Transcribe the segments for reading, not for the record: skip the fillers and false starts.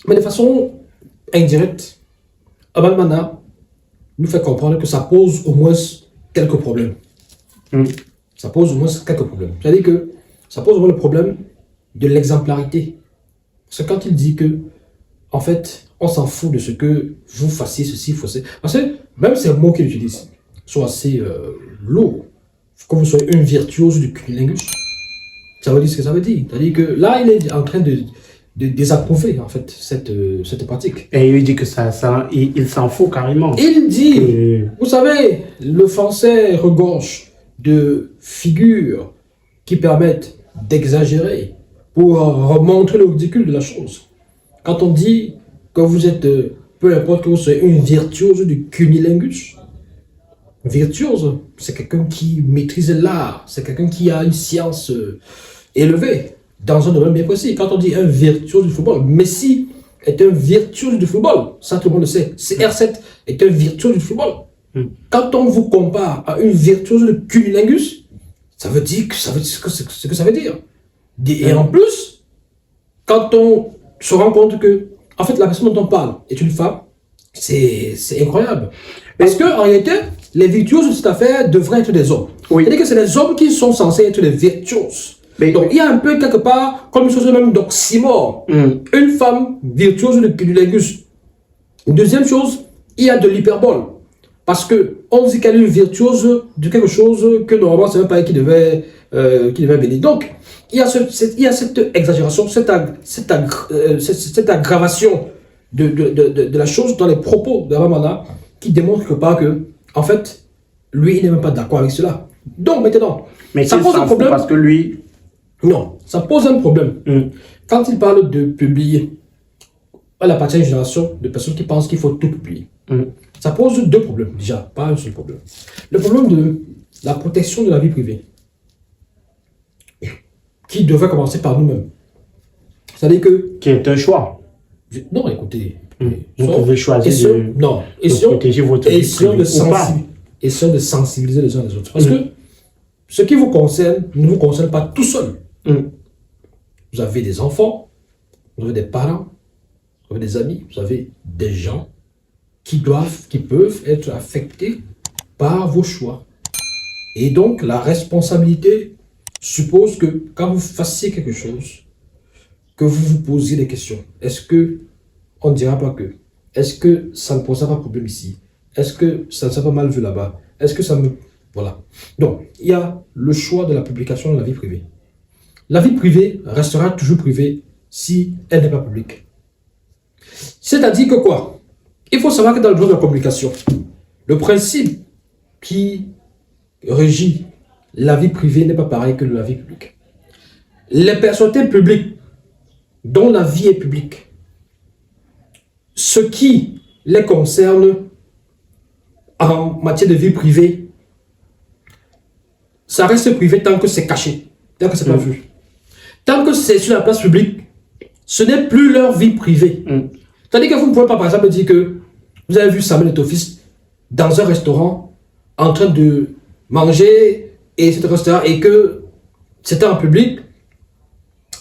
Mais de façon indirecte, Abalmana nous fait comprendre que ça pose au moins quelques problèmes. Ça pose au moins quelques problèmes. C'est-à-dire que ça pose au moins le problème de l'exemplarité. C'est quand il dit que, en fait, on s'en fout de ce que vous fassiez, ceci, fassiez. Parce que même ces mots qu'il utilise sont assez lourds. Que vous soyez une virtuose du cunilingus. Ça veut dire ce que ça veut dire. C'est-à-dire que là, il est en train de désapprouver, en fait, cette pratique. Et il dit que il s'en fout carrément. Il dit, vous savez, le français regorge de figures qui permettent d'exagérer pour remontrer le ridicule de la chose. Quand on dit que vous êtes, peu importe que vous soyez une virtuose du cunilingus, virtuose, c'est quelqu'un qui maîtrise l'art, c'est quelqu'un qui a une science élevée dans un domaine bien précis. Quand on dit un virtuose du football, Messi est un virtuose du football, ça tout le monde le sait. CR7 est un virtuose du football. Quand on vous compare à une virtuose de cunilingus, ça veut dire que ça veut dire ce que ça veut dire. Et en plus, quand on se rend compte que, en fait, la personne dont on parle est une femme, c'est incroyable. Parce que en réalité, les virtuoses de cette affaire devraient être des hommes. Oui. C'est-à-dire que c'est les hommes qui sont censés être les virtuoses. Donc il y a un peu quelque part comme une chose même d'oxymore. Une femme virtuose de cunilingus. Deuxième chose, il y a de l'hyperbole. Parce que on dit qu'elle est une virtuose de quelque chose que normalement c'est même pas elle qui devait venir. Donc il y a cette exagération, cette aggravation de la chose dans les propos de Ramana qui démontre quelque part que, en fait, lui, il n'est même pas d'accord avec cela. Donc, maintenant, mais ça pose un problème. Parce que lui... Non, ça pose un problème. Quand il parle de publier, elle appartient à une génération de personnes qui pensent qu'il faut tout publier. Ça pose deux problèmes, déjà, pas un seul problème. Le problème de la protection de la vie privée, qui devrait commencer par nous-mêmes. C'est-à-dire que... Qui est un choix. Non, écoutez... Vous pouvez choisir de protéger votre vie privée ou pas. Essayons de sensibiliser les uns les autres. Parce que ce qui vous concerne ne vous concerne pas tout seul. Vous avez des enfants, vous avez des parents, vous avez des amis, vous avez des gens qui peuvent être affectés par vos choix. Et donc, la responsabilité suppose que quand vous fassiez quelque chose, que vous vous posiez des questions. Est-ce que on ne dira pas que? Est-ce que ça ne posera pas problème ici? Est-ce que ça ne s'est pas mal vu là-bas? Est-ce que ça me... Voilà. Donc, il y a le choix de la publication de la vie privée. La vie privée restera toujours privée si elle n'est pas publique. C'est-à-dire que quoi? Il faut savoir que dans le droit de la communication, le principe qui régit la vie privée n'est pas pareil que la vie publique. Les personnalités publiques dont la vie est publique, ce qui les concerne en matière de vie privée, ça reste privé tant que c'est caché, tant que c'est pas vu. Tant que c'est sur la place publique, ce n'est plus leur vie privée. C'est-à-dire que vous ne pouvez pas, par exemple, dire que vous avez vu Samuel Eto'o-Fils dans un restaurant en train de manger et que c'était en public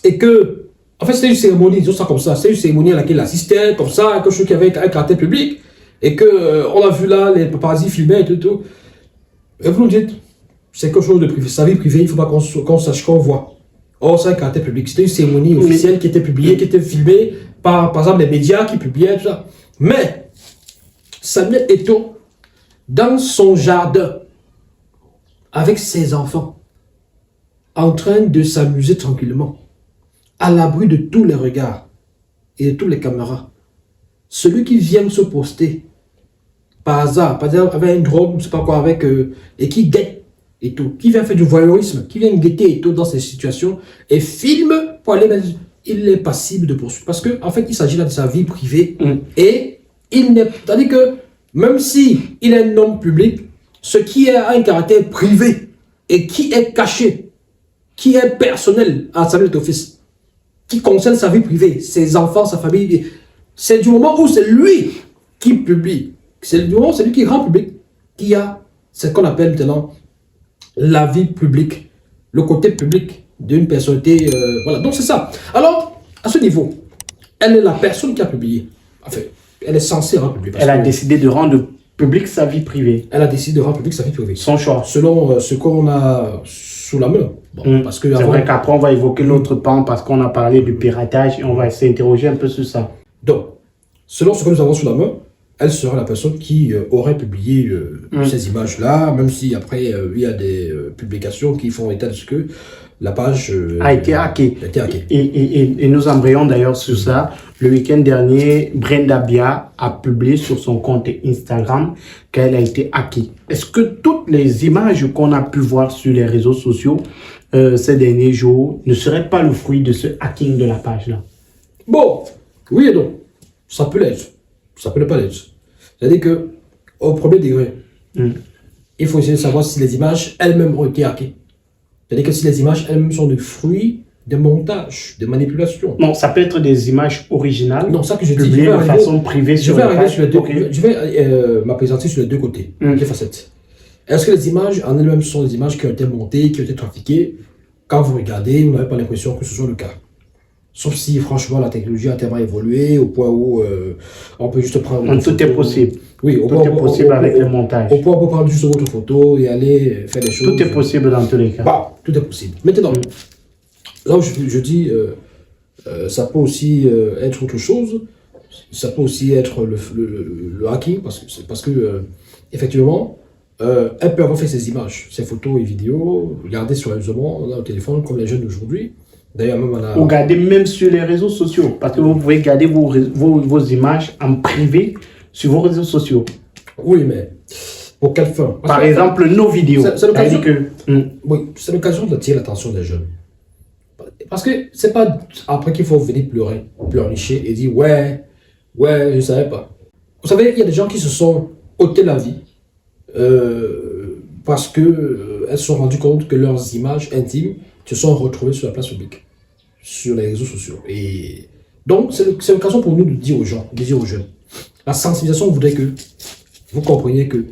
et que en fait, c'était une cérémonie, disons ça comme ça, c'est une cérémonie à laquelle il assistait, comme ça, quelque chose qui avait un caractère public, et que on a vu là les paparazzis filmer et tout. Et vous nous dites, c'est quelque chose de privé, sa vie privée, il ne faut pas qu'on sache qu'on voit. Or, c'est un caractère public, c'était une cérémonie officielle qui était publiée, qui était filmée par exemple, les médias qui publiaient, tout ça. Mais, Samuel Eto'o, dans son jardin, avec ses enfants, en train de s'amuser tranquillement, à l'abri de tous les regards et de toutes les caméras. Celui qui vient se poster par hasard, avec un drone, je ne sais pas quoi, et qui guette et tout, qui vient faire du voyeurisme, qui vient guetter et tout dans ces situations et filme pour aller mettre, il est passible de poursuite. Parce qu'en fait, il s'agit là de sa vie privée et il n'est. C'est-à-dire que même si il est un homme public, ce qui a un caractère privé et qui est caché, qui est personnel à Samuel Eto'o-Fils, qui concerne sa vie privée, ses enfants, sa famille, c'est du moment où c'est lui qui publie, c'est du moment où c'est lui qui rend public, qui a ce qu'on appelle maintenant la vie publique, le côté public d'une personnalité. Voilà, donc c'est ça. Alors, à ce niveau, elle est la personne qui a publié. Enfin, elle est censée rendre public. Elle a décidé de rendre public sa vie privée. Elle a décidé de rendre public sa vie privée. Son choix. Selon ce qu'on a sous la main. Bon, parce que c'est vrai qu'après, on va évoquer l'autre pan parce qu'on a parlé du piratage et on va s'interroger un peu sur ça. Donc, selon ce que nous avons sous la main, elle sera la personne qui aurait publié ces images-là, même si après, il y a des publications qui font état de ce que la page a été hackée. Et nous embrayons d'ailleurs sur ça. Le week-end dernier, Brenda Bia a publié sur son compte Instagram qu'elle a été hackée. Est-ce que toutes les images qu'on a pu voir sur les réseaux sociaux ces derniers jours ne seraient pas le fruit de ce hacking de la page-là? Bon, oui et non. Ça peut l'être. Ça peut ne pas l'être. C'est-à-dire que, au premier degré, il faut essayer de savoir si les images elles-mêmes ont été hackées. C'est-à-dire que si les images elles-mêmes sont le fruit des montages, des manipulations. Non, ça peut être des images originales. Non, ça que je dis, publiées de façon privée sur la page. Je vais m'apprécier sur les deux côtés, les facettes. Est-ce que les images en elles-mêmes sont des images qui ont été montées, qui ont été trafiquées? Quand vous regardez, vous n'avez pas l'impression que ce soit le cas. Sauf si, franchement, la technologie a tellement évolué au point où on peut juste prendre... Tout est possible. Oui, tout est possible avec le montage. Au point où on peut prendre juste votre photo et aller faire des choses. Tout est possible dans tous les cas. Bah, tout est possible. Maintenant, là où je dis, ça peut aussi être autre chose. Ça peut aussi être le hacking, parce que effectivement, elle peut avoir fait ses images, ses photos et vidéos, regarder sur le téléphone, comme les jeunes d'aujourd'hui. D'ailleurs, même ou regardez même sur les réseaux sociaux, parce que vous pouvez garder vos images en privé sur vos réseaux sociaux. Oui, mais pour quelle fin? Par exemple, nos vidéos. C'est l'occasion d'attirer l'attention des jeunes. Parce que c'est pas après qu'il faut venir pleurnicher et dire ouais, je savais pas. Vous savez, il y a des gens qui se sont ôtés la vie parce que elles se sont rendues compte que leurs images intimes se sont retrouvées sur la place publique, sur les réseaux sociaux. Et donc, c'est l'occasion pour nous de dire aux gens, de dire aux jeunes. La sensibilisation voudrait que vous compreniez que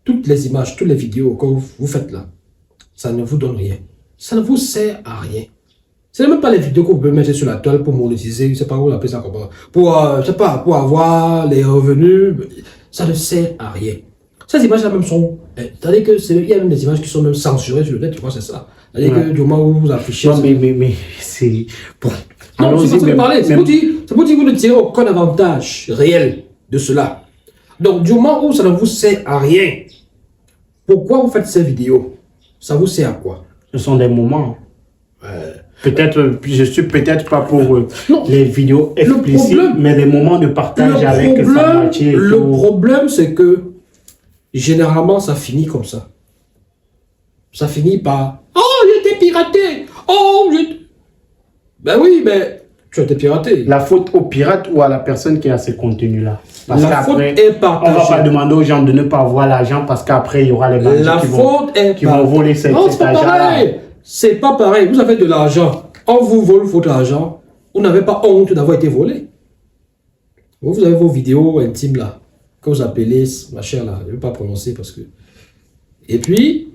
toutes les images, toutes les vidéos que vous faites là, ça ne vous donne rien. Ça ne vous sert à rien. Ce n'est même pas les vidéos que vous pouvez mettre sur la toile pour monétiser, je ne sais pas où on appelle ça comment. Pour avoir les revenus, ça ne sert à rien. Ces images-là même sont... C'est-à-dire qu'il y a même des images qui sont même censurées sur le net, tu vois, c'est ça. C'est-à-dire que du moment où vous affichez... Non, mais c'est... Bon. Non, c'est pour parler. C'est pour dire que vous ne tirez aucun avantage réel de cela. Donc, du moment où ça ne vous sert à rien, pourquoi vous faites ces vidéos? Ça vous sert à quoi? Ce sont des moments. Peut-être, je suis peut-être pas pour les vidéos explicites, mais des moments de partage avec sa moitié. Le problème, c'est que généralement, ça finit comme ça. Ça finit par « Oh, j'ai été piraté! Oh, j'ai... » Ben oui, mais tu as été piraté. La faute au pirate ou à la personne qui a ces contenus-là? Parce qu'après, on ne va pas demander aux gens de ne pas avoir l'argent parce qu'après, il y aura les bandits qui vont voler cet argent-là. C'est pas pareil. Vous avez de l'argent. On vous vole votre argent. Vous n'avez pas honte d'avoir été volé. Vous avez vos vidéos intimes là, que vous appelez, ma chère là, je ne vais pas prononcer parce que... Et puis,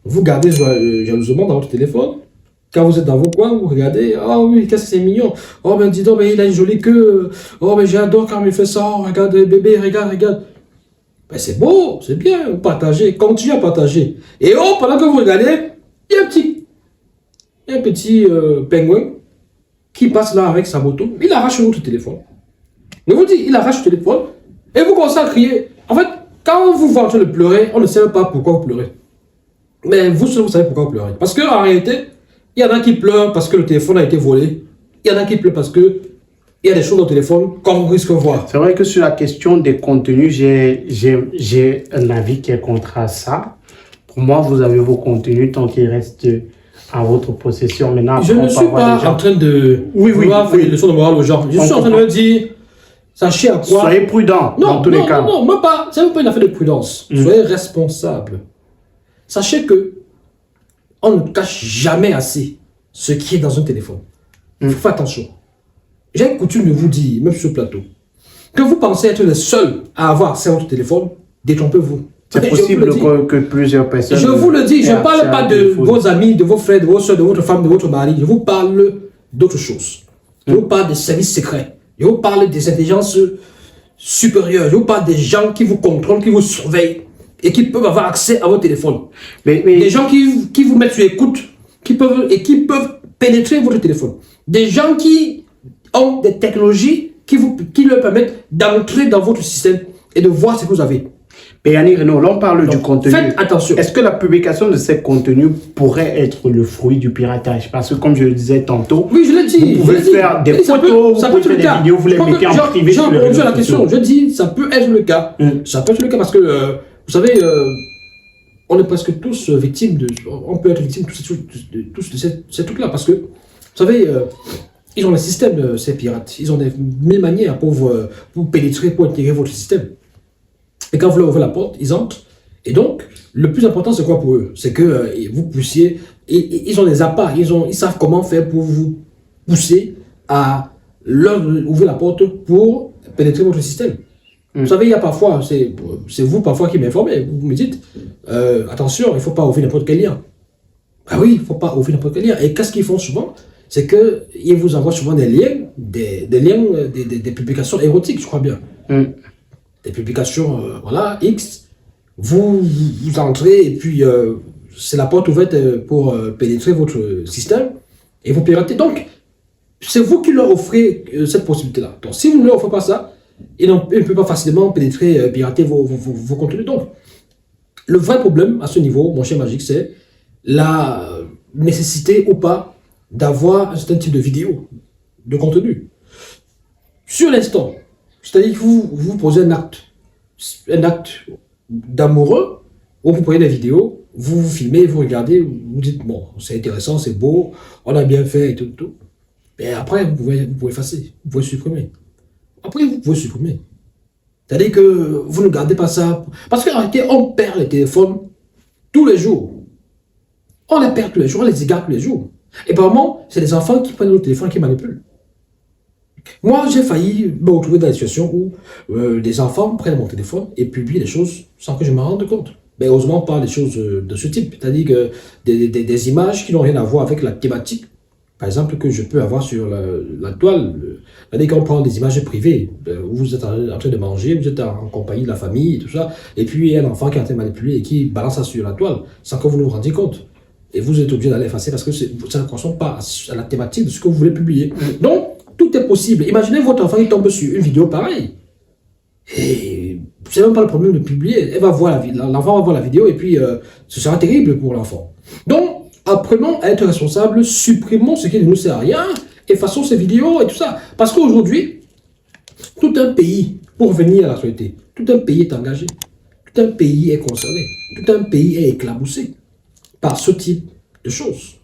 vous gardez jalousement dans votre téléphone. Quand vous êtes dans vos coins, vous regardez, oh oui, qu'est-ce que c'est mignon. Oh ben dis donc, ben, il a une jolie queue. Oh ben j'adore quand il fait ça. Oh, regarde bébé, regarde. Ben c'est beau, c'est bien, vous partagez, continuez à partager. Et oh, pendant que vous regardez, il y a un petit pingouin qui passe là avec sa moto. Il arrache votre téléphone. Je vous dis, il arrache le téléphone et vous commencez à crier. En fait, quand vous voyez en train de pleurer, on ne sait pas pourquoi vous pleurez. Mais vous savez pourquoi vous pleurez. Parce qu'en réalité, il y en a qui pleurent parce que le téléphone a été volé. Il y en a qui pleurent parce que il y a des choses dans le téléphone qu'on risque de voir. C'est vrai que sur la question des contenus, j'ai un avis qui est contre ça. Pour moi, vous avez vos contenus tant qu'ils restent à votre possession. Maintenant, je ne suis pas en train de vouloir faire des leçons de morale aux gens. Je suis en train de leur dire, sachez à quoi... Soyez prudent dans tous les cas. Non, même pas. C'est même pas une affaire de prudence. Soyez responsable. Sachez que on ne cache jamais assez ce qui est dans un téléphone. Il faut faire attention. J'ai coutume de vous dire, même sur ce plateau, que vous pensez être les seuls à avoir accès à votre téléphone, détrompez-vous. C'est possible que plusieurs personnes... Je vous le dis, je ne parle pas de vos amis, de vos frères, de vos soeurs, de votre femme, de votre mari. Je vous parle d'autre chose. Je vous parle des services secrets. Je vous parle des intelligences supérieures. Je vous parle des gens qui vous contrôlent, qui vous surveillent et qui peuvent avoir accès à votre téléphone. Mais des gens qui vous mettent sur écoute qui peuvent pénétrer votre téléphone. Des gens qui ont des technologies qui leur permettent d'entrer dans votre système et de voir ce que vous avez. Mais Yannick Renaud, là on parle du contenu. Faites attention. Est-ce que la publication de ces contenus pourrait être le fruit du piratage? Parce que comme je le disais tantôt, oui, je l'ai dit, vous pouvez faire des photos, vous pouvez faire des vidéos, vous les mettez en privé sur les réseaux sociaux. Je dis, ça peut être le cas. Ça peut être le cas parce que, vous savez, on est presque tous victimes on peut être victime de ces trucs-là parce que, vous savez, ils ont le système, ces pirates. Ils ont des mille manières pour pénétrer, pour intégrer votre système. Et quand vous leur ouvrez la porte, ils entrent. Et donc, le plus important, c'est quoi pour eux? C'est que vous puissiez... ils ont des appâts, ils savent comment faire pour vous pousser à leur ouvrir la porte pour pénétrer votre système. Vous savez, il y a parfois, c'est vous parfois qui m'informez. Vous me dites, attention, il ne faut pas ouvrir n'importe quel lien. Ah oui, il ne faut pas ouvrir n'importe quel lien. Et qu'est-ce qu'ils font souvent? C'est qu'ils vous envoient souvent des liens, des publications érotiques, je crois bien. Des publications, voilà, X, vous entrez et puis c'est la porte ouverte pour pénétrer votre système et vous piratez. Donc, c'est vous qui leur offrez cette possibilité-là. Donc, si vous ne leur offrez pas ça, ils ne peuvent pas facilement pénétrer, pirater vos contenus. Donc, le vrai problème à ce niveau, mon cher Magique, c'est la nécessité ou pas d'avoir un certain type de vidéo, de contenu. Sur l'instant, c'est-à-dire que vous posez un acte d'amoureux, où vous prenez des vidéos, vous filmez, vous regardez, vous dites, bon, c'est intéressant, c'est beau, on a bien fait et tout. Mais après, vous pouvez effacer, vous pouvez supprimer. Après, vous pouvez supprimer. C'est-à-dire que vous ne gardez pas ça. Parce qu'en réalité, on perd les téléphones tous les jours. On les perd tous les jours, on les égare tous les jours. Et par moments, c'est les enfants qui prennent le téléphone, qui manipulent. Moi, j'ai failli me retrouver dans la situation où des enfants prennent mon téléphone et publient des choses sans que je m'en rende compte. Mais heureusement, pas des choses de ce type. C'est-à-dire que des images qui n'ont rien à voir avec la thématique, par exemple, que je peux avoir sur la toile. C'est-à-dire qu'on prend des images privées, où vous êtes en train de manger, vous êtes en compagnie de la famille et tout ça, et puis il y a un enfant qui est en train de manipuler et qui balance ça sur la toile, sans que vous vous rendiez compte. Et vous êtes obligé d'aller effacer parce que ça ne correspond pas à la thématique de ce que vous voulez publier. Donc, tout est possible. Imaginez votre enfant qui tombe sur une vidéo pareille. Et c'est même pas le problème de publier. L'enfant va voir la vidéo et puis ce sera terrible pour l'enfant. Donc, apprenons à être responsables, supprimons ce qui ne nous sert à rien, effaçons ces vidéos et tout ça. Parce qu'aujourd'hui, tout un pays, pour revenir à la société, tout un pays est engagé, tout un pays est concerné, tout un pays est éclaboussé par ce type de choses.